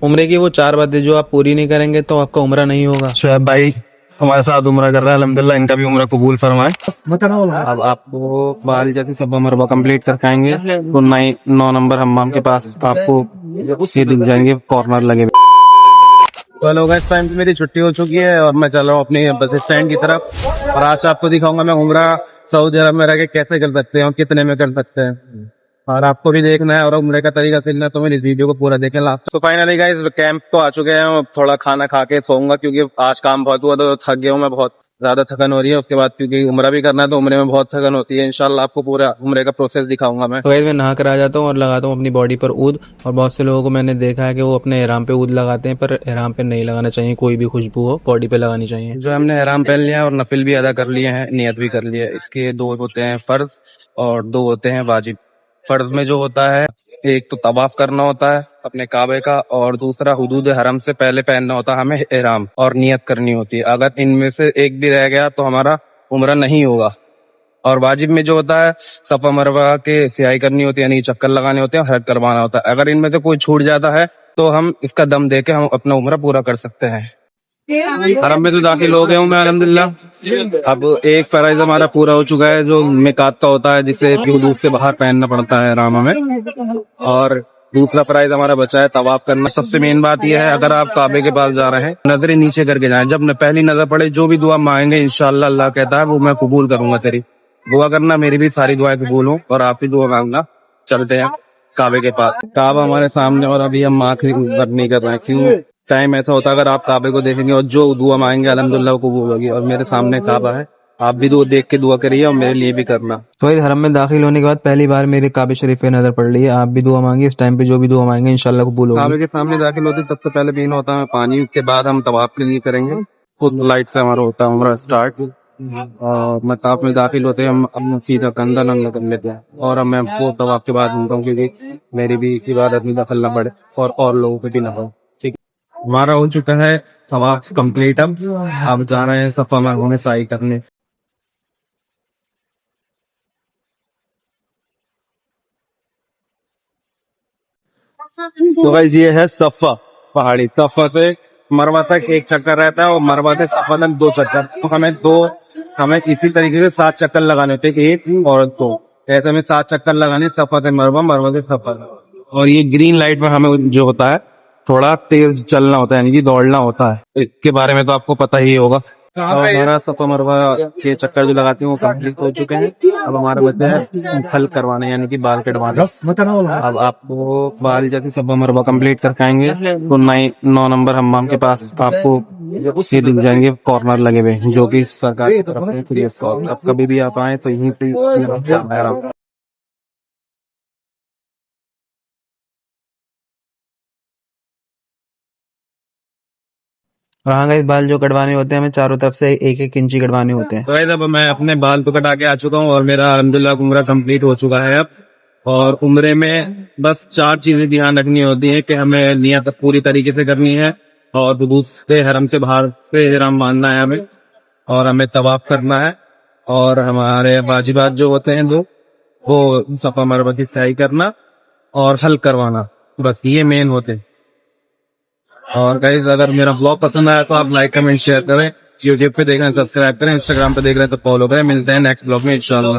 उम्रे की वो 4 बातें जो आप पूरी नहीं करेंगे तो आपका उम्रा नहीं होगा। शुएब भाई हमारे साथ उम्रा कर रहा है, अल्हम्दुलिल्लाह इनका भी उम्रा कबूल फरमाए। अब आपको बाल जैसे सब मरबा कंप्लीट कर पाएंगे तो 9 नंबर हम्माम के पास आपको ये दिख जाएंगे कॉर्नर लगे हुए। तो लोग इस टाइम मेरी छुट्टी हो चुकी है और मैं चल रहा हूँ अपने बस स्टैंड की तरफ, और आज आपको दिखाऊंगा मैं उम्रा सऊदी अरब में रह के कैसे कर सकते हैं और कितने में कर सकते हैं, और आपको भी देखना है और उम्रे का तरीका सीखना है तो मेरी वीडियो को पूरा देखें लास्ट। तो फाइनली गाइस कैंप तो आ चुके हैं, थोड़ा खाना खा के सोऊंगा क्योंकि आज काम बहुत हुआ तो थक गया हूँ मैं, बहुत ज्यादा थकन हो रही है। उसके बाद क्योंकि उम्रा भी करना है तो उम्रे में बहुत थकन होती है। इंशाल्लाह आपको पूरा उम्रे का प्रोसेस दिखाऊंगा मैं। तो मैं नहा कर आ जाता हूँ और लगाता हूँ अपनी बॉडी पर ऊद, और बहुत से लोगों को मैंने देखा है कि वो अपने एहराम पे ऊद लगाते हैं, पर एहराम पे नहीं लगाना चाहिए, कोई भी खुशबू हो बॉडी पे लगानी चाहिए। जो हमने एहराम पहन लिया और नफिल भी अदा कर लिए हैं, नियत भी कर ली है। इसके 2 होते हैं फर्ज और 2 होते हैं वाजिब। फर्ज में जो होता है एक तो तवाफ करना होता है अपने काबे का, और दूसरा हुदूद हरम से पहले पहनना होता है हमें एहराम, और नियत करनी होती है। अगर इनमें से एक भी रह गया तो हमारा उम्रा नहीं होगा। और वाजिब में जो होता है सफा मरवा के सियाई करनी होती है, यानी चक्कर लगाने होते हैं और हज करवाना होता है। अगर इनमें से कोई छूट जाता है तो हम इसका दम दे के हम अपना उम्रा पूरा कर सकते हैं। हरम में तो दाखिल हो गया हूँ मैं अल्हम्दुलिल्लाह। अब एक फराइज हमारा पूरा हो चुका है जो मिकात का होता है, जिसे हुदूद से बाहर पहनना पड़ता है एहराम में, और दूसरा फराइज हमारा बचा है तवाफ करना। सबसे मेन बात यह है अगर आप काबे के पास जा रहे हैं नजरें नीचे करके जाएं। जब पहली नजर पड़े जो भी दुआ मांगेंगे इंशाअल्लाह अल्लाह कहता है वो मैं कबूल करूंगा। तेरी दुआ करना, मेरी भी सारी दुआएं कबूल हो और आप भी दुआ मांगना। चलते हैं काबे के पास। काबा हमारे सामने और अभी हम आखिरी नहीं कर रहे हैं, क्यों टाइम ऐसा होता है अगर आप काबे को देखेंगे और जो दुआ मांगेंगे अल्हम्दुलिल्लाह वो कबूल होगी। और मेरे सामने काबा है, आप भी दुआ देख के दुआ करिए और मेरे लिए भी करना। तो इस हरम में दाखिल होने के बाद पहली बार मेरे काबे शरीफ पे नजर पड़ रही है। आप भी दुआ मांगिए, इस टाइम पे जो भी दुआ मांगेंगे इंशाल्लाह कबूल होगी। काबे के सामने दाखिल होते सबसे पहले पीना होता है पानी, उसके बाद हम तवाफ के लिए करेंगे। खुद लाइट से हमारा होता है उम्रा स्टार्ट, और मताफ में दाखिल होते हैं हम अपना सीधा कंधा नंगा कर लेते हैं, और मैं वो तवाफ के बाद घूमता हूँ क्योंकि मेरी भी इबादत में दखल न पड़े और लोगों पे भी न पड़े। ठीक है, हमारा हो चुका है तवाफ कंप्लीट। अब जा रहे हैं सफा मरवा में साई करने। तो गाइस ये है सफा पहाड़ी। सफा से मरवा तक एक चक्कर रहता है और मरवा से सफा तक 2 चक्कर। तो हमें इसी तरीके से 7 चक्कर लगाने होते हैं, 1 और 2, ऐसे में 7 चक्कर लगाने सफा से मरवा, मरवा से सफा। और ये ग्रीन लाइट में हमें जो होता है थोड़ा तेज चलना होता है, यानी कि दौड़ना होता है। इसके बारे में तो आपको पता ही होगा। और हमारा सफा मरवा के चक्कर जो लगाते हैं वो कंप्लीट हो चुके हैं। अब हमारे बच्चे हैं हल करवाने, यानी कि बाल कटवाने। अब आपको बाल जैसे सफा मरवा कंप्लीट कर पाएंगे तो 9 नंबर हम्माम के पास आपको ये दिख जाएंगे कॉर्नर लगे हुए, जो कि सरकार की तरफ से फ्री ऑफ कॉस्ट। अब कभी भी आप आए तो यहीं पे और हाँ गाइस, बाल जो कटवाने होते हैं हमें चारों तरफ से 1-1 इंची कटवाने होते हैं। तो गाइस अब मैं अपने बाल तो कटा के आ चुका हूँ और मेरा अल्हम्दुलिल्लाह उम्रा कंप्लीट हो चुका है अब। और उम्रे में बस 4 चीजें ध्यान रखनी होती है कि हमें नियत पूरी तरीके से करनी है, और दूसरे हरम से बाहर से हरम बांधना है हमें, और हमें तवाफ करना है, और हमारे वाजिबात जो होते हैं वो सफा मरवा की सही करना और हल करवाना, बस ये मेन होते हैं। और गाइस अगर मेरा ब्लॉग पसंद आया तो आप लाइक कमेंट शेयर करें। यूट्यूब पे देख रहे हैं सब्सक्राइब करें, इंस्टाग्राम पे देख रहे हैं तो फॉलो करें। मिलते हैं नेक्स्ट ब्लॉग में इंशाल्लाह।